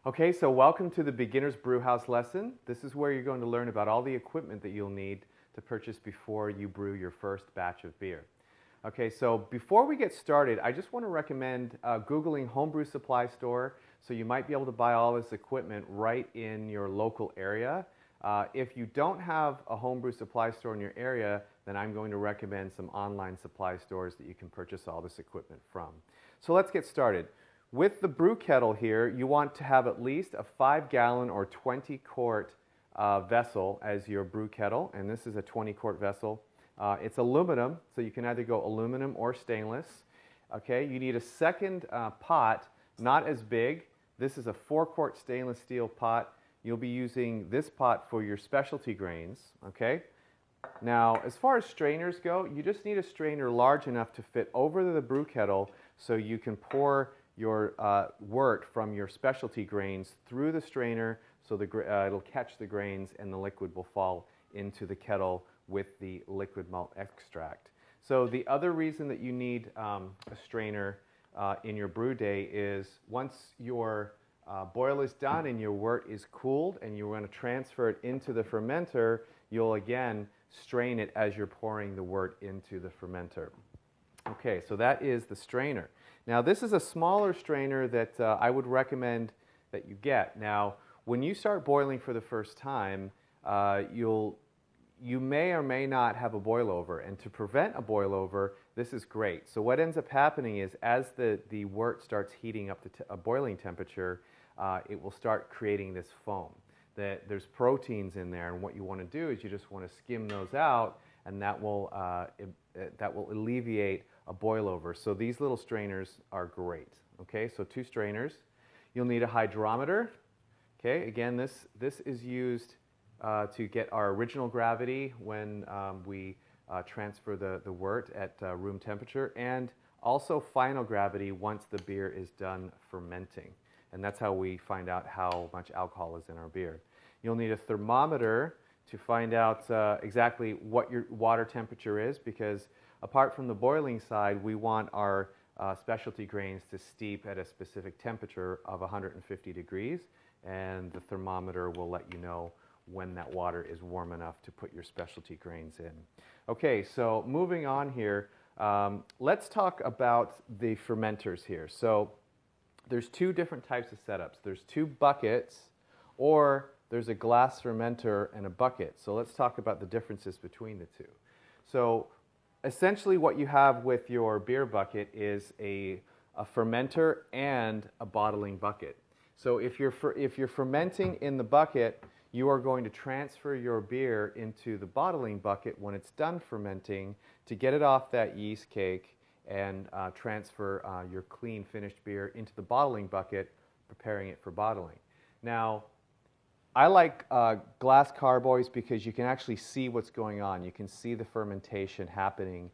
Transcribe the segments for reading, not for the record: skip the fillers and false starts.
Okay, so welcome to the Beginner's Brewhouse lesson. This is where you're going to learn about all the equipment that you'll need to purchase before you brew your first batch of beer. Okay, so before we get started, I just want to recommend Googling homebrew supply store, so you might be able to buy all this equipment right in your local area. If you don't have a homebrew supply store in your area, then I'm going to recommend some online supply stores that you can purchase all this equipment from. So let's get started. With the brew kettle here, you want to have at least a 5-gallon or 20-quart vessel as your brew kettle, and this is a 20-quart vessel. It's aluminum, so you can either go aluminum or stainless. Okay, you need a second pot, not as big. This is a 4-quart stainless steel pot. You'll be using this pot for your specialty grains. Okay. Now, as far as strainers go, you just need a strainer large enough to fit over the brew kettle so you can pour your wort from your specialty grains through the strainer so it'll catch the grains and the liquid will fall into the kettle with the liquid malt extract. So the other reason that you need a strainer in your brew day is once your boil is done and your wort is cooled and you're going to transfer it into the fermenter, you'll again strain it as you're pouring the wort into the fermenter. Okay, so that is the strainer. Now this is a smaller strainer that I would recommend that you get. Now when you start boiling for the first time, you may or may not have a boil over, and to prevent a boil over, this is great. So what ends up happening is as the wort starts heating up to a boiling temperature, it will start creating this foam. There's proteins in there, and what you want to do is you just want to skim those out, and that will alleviate a boil over. So these little strainers are great. Okay, so 2 strainers. You'll need a hydrometer. Okay, again, this is used to get our original gravity when we transfer the wort at room temperature, and also final gravity once the beer is done fermenting. And that's how we find out how much alcohol is in our beer. You'll need a thermometer to find out exactly what your water temperature is, because apart from the boiling side, we want our specialty grains to steep at a specific temperature of 150 degrees, and the thermometer will let you know when that water is warm enough to put your specialty grains in. Okay, so moving on here, let's talk about the fermenters here. So there's 2 different types of setups. There's 2 buckets, or there's a glass fermenter and a bucket. So let's talk about the differences between the 2. So essentially what you have with your beer bucket is a fermenter and a bottling bucket. So if you're fermenting in the bucket, you are going to transfer your beer into the bottling bucket when it's done fermenting to get it off that yeast cake and transfer your clean finished beer into the bottling bucket, preparing it for bottling. Now, I like glass carboys because you can actually see what's going on. You can see the fermentation happening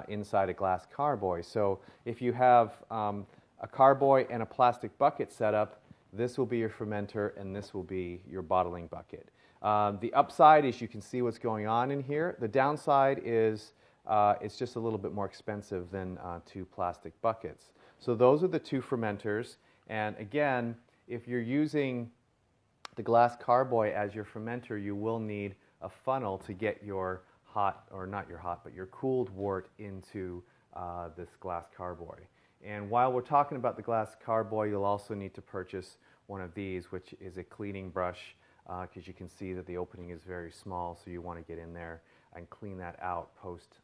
inside a glass carboy. So if you have a carboy and a plastic bucket setup, this will be your fermenter and this will be your bottling bucket. The upside is you can see what's going on in here. The downside is it's just a little bit more expensive than 2 plastic buckets. So those are the 2 fermenters. And again, if you're using the glass carboy as your fermenter, you will need a funnel to get your hot, or not your hot, but your cooled wort into this glass carboy. And while we're talking about the glass carboy, you'll also need to purchase one of these, which is a cleaning brush, because you can see that the opening is very small, so you want to get in there and clean that out post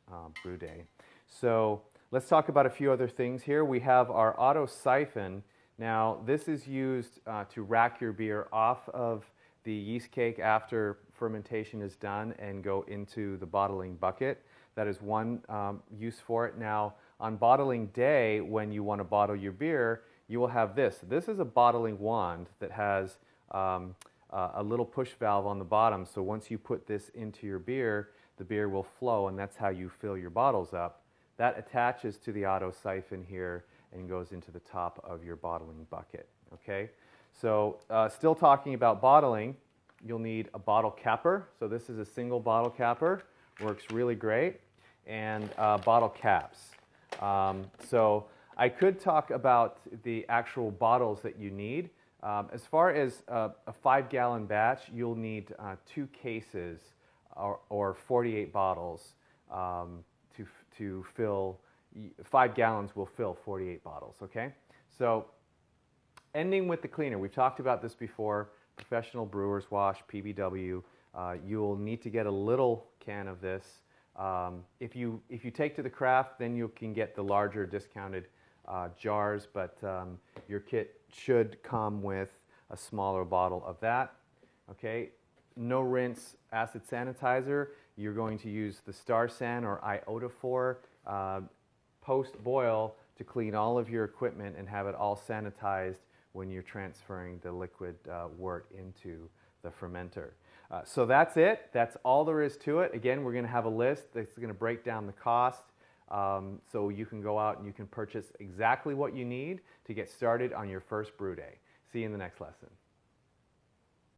brew day. So let's talk about a few other things here. We have our auto siphon. Now this is used to rack your beer off of the yeast cake after fermentation is done and go into the bottling bucket. That is one use for it. Now on bottling day, when you want to bottle your beer, you will have this. This is a bottling wand that has a little push valve on the bottom. So once you put this into your beer, the beer will flow, and that's how you fill your bottles up. That attaches to the auto siphon here and goes into the top of your bottling bucket. Okay, so still talking about bottling, you'll need a bottle capper. So this is a single bottle capper, works really great, and bottle caps. So I could talk about the actual bottles that you need. As far as a 5-gallon batch, you'll need 2 cases or 48 bottles to fill. 5 gallons will fill 48 bottles, okay? So ending with the cleaner. We've talked about this before. Professional brewer's wash, PBW. You'll need to get a little can of this. If you take to the craft, then you can get the larger discounted jars, but your kit should come with a smaller bottle of that. Okay, no rinse acid sanitizer. You're going to use the Star San or iodophor post boil to clean all of your equipment and have it all sanitized when you're transferring the liquid wort into the fermenter. So that's it. That's all there is to it. Again, we're going to have a list that's going to break down the cost. So you can go out and you can purchase exactly what you need to get started on your first brew day. See you in the next lesson.